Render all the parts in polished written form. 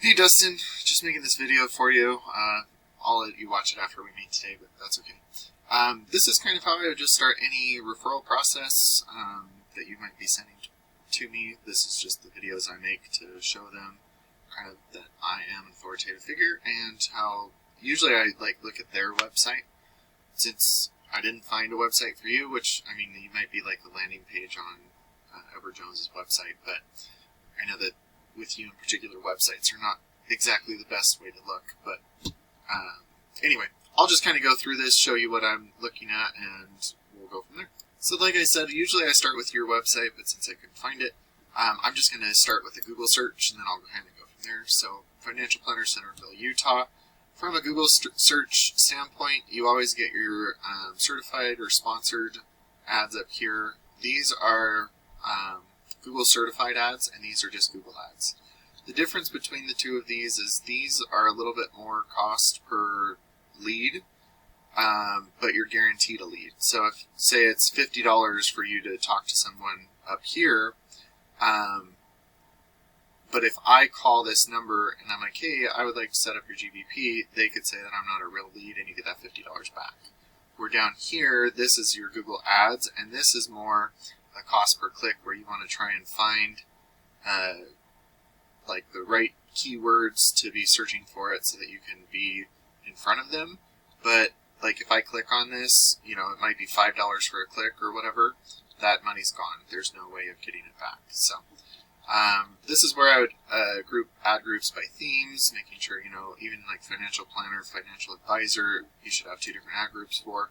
Hey Dustin, just making this video for you. I'll let you watch it after we meet today, but that's okay. This is kind of how I would just start any referral process that you might be sending to me. This is just the videos I make to show them kind of that I am an authoritative figure, and how usually I look at their website. Since I didn't find a website for you, which, I mean, you might be like the landing page on Edward Jones's website, but I know that with you in particular, websites are not exactly the best way to look. But anyway, I'll just kind of go through this, show you what I'm looking at, and we'll go from there. So like I said, usually I start with your website, but since I couldn't find it, I'm just going to start with a Google search, and then I'll kind of go from there. So Financial Planner, Centerville, Utah. From a Google search standpoint, you always get your certified or sponsored ads up here. These are Google certified ads, and these are just Google ads. The difference between the two of these is these are a little bit more cost per lead, but you're guaranteed a lead. So if, say it's $50 for you to talk to someone up here, but if I call this number and I'm like, hey, I would like to set up your GBP, they could say that I'm not a real lead, and you get that $50 back. We're down here, this is your Google ads, and this is more a cost per click, where you want to try and find like the right keywords to be searching for it so that you can be in front of them. But like if I click on this, you know, it might be $5 for a click or whatever, that money's gone. There's no way of getting it back. So this is where I would group ad groups by themes, making sure, you know, even like financial planner, financial advisor, you should have 2 different ad groups for.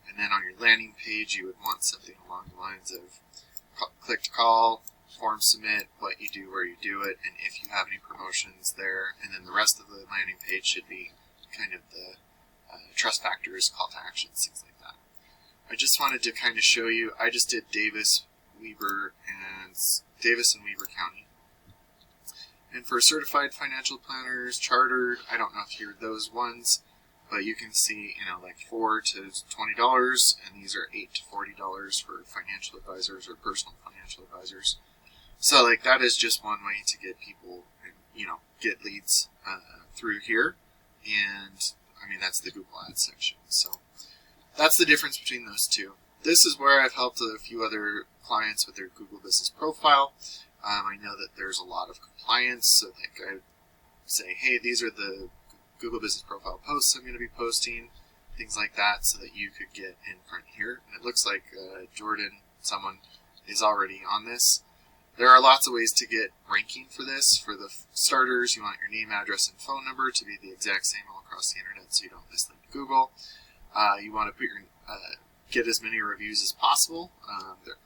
And then on your landing page, you would want something along the lines of click to call, form submit, what you do, where you do it, and if you have any promotions there. And then the rest of the landing page should be kind of the trust factors, call to actions, things like that. I just wanted to kind of show you, I just did Davis and Weber County. And for certified financial planners, chartered, I don't know if you're those ones, but you can see, you know, like $4 to $20, and these are $8 to $40 for financial advisors or personal financial advisors. So, like, that is just one way to get people, you know, get leads through here. And, I mean, that's the Google Ads section. So, that's the difference between those two. This is where I've helped a few other clients with their Google Business Profile. I know that there's a lot of compliance, so like I say, hey, these are the Google Business Profile posts I'm going to be posting, things like that, so that you could get in front here. And it looks like Jordan, someone, is already on this. There are lots of ways to get ranking for this. For the starters, you want your name, address, and phone number to be the exact same all across the internet so you don't mislead Google. You want to put your get as many reviews as possible.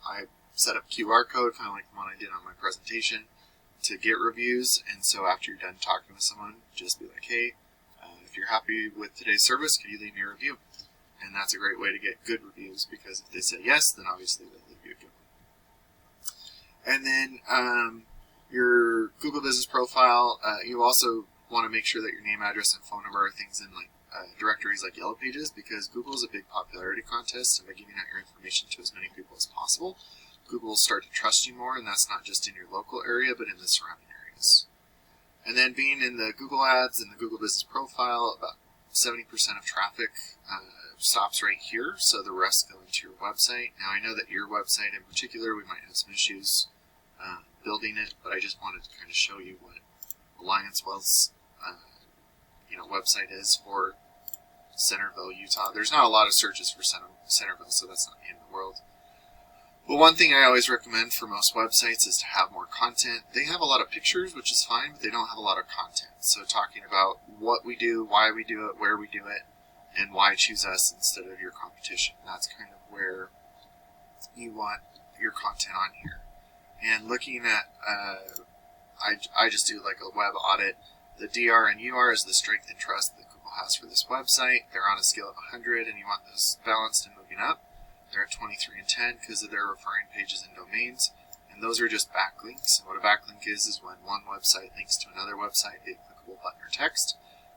I set up QR code, kind of like the one I did on my presentation, to get reviews. And so after you're done talking with someone, just be like, hey, if you're happy with today's service, can you leave me a review? And that's a great way to get good reviews, because if they say yes, then obviously they'll leave you a good one. And then your Google Business Profile, you also want to make sure that your name, address, and phone number are things in like directories like Yellow Pages, because Google is a big popularity contest, and by giving out your information to as many people as possible, Google will start to trust you more, and that's not just in your local area, but in the surrounding areas. And then being in the Google Ads and the Google Business Profile, about 70% of traffic stops right here, so the rest go into your website. Now, I know that your website in particular, we might have some issues building it, but I just wanted to kind of show you what Alliance Wealth's website is for Centerville, Utah. There's not a lot of searches for Centerville, so that's not the end of the world. But one thing I always recommend for most websites is to have more content. They have a lot of pictures, which is fine, but they don't have a lot of content. So talking about what we do, why we do it, where we do it, and why choose us instead of your competition. That's kind of where you want your content on here. And looking at, I just do like a web audit. The DR and UR is the strength and trust that Google has for this website. They're on a scale of 100, and you want this balanced and moving up. They're at 23 and 10 because of their referring pages and domains, and those are just backlinks. And what a backlink is when one website links to another website via clickable button or text.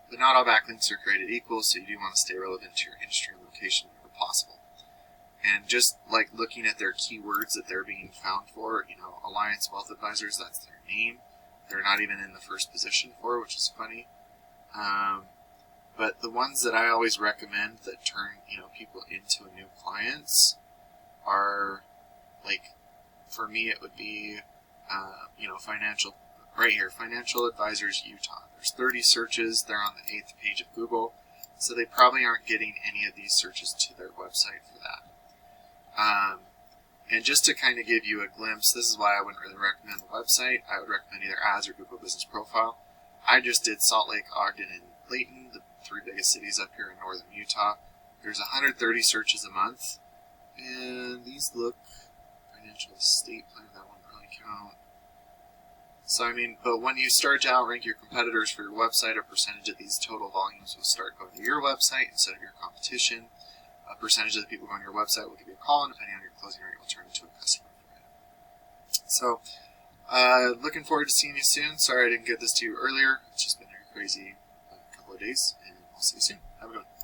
But not all backlinks are created equal, so you do want to stay relevant to your industry and location whenever possible. And just like looking at their keywords that they're being found for, you know, Alliance Wealth Advisors, that's their name. they're not even in the first position for, which is funny. But the ones that I always recommend that turn, people into new clients are, like, for me it would be, financial, right here, Financial Advisors Utah. There's 30 searches. They're on the 8th page of Google. So they probably aren't getting any of these searches to their website for that. And just to kind of give you a glimpse, this is why I wouldn't really recommend the website. I would recommend either ads or Google Business Profile. I just did Salt Lake, Ogden, and Layton, the 3 biggest cities up here in northern Utah. There's 130 searches a month. And these look, financial estate plan, that won't really count. So, but when you start to outrank your competitors for your website, a percentage of these total volumes will start going to your website instead of your competition. A percentage of the people going to your website will give you a call, and depending on your closing rate, will turn into a customer for you. So, looking forward to seeing you soon. Sorry I didn't get this to you earlier. It's just been a crazy couple of days, and I'll see you soon. Have a good one.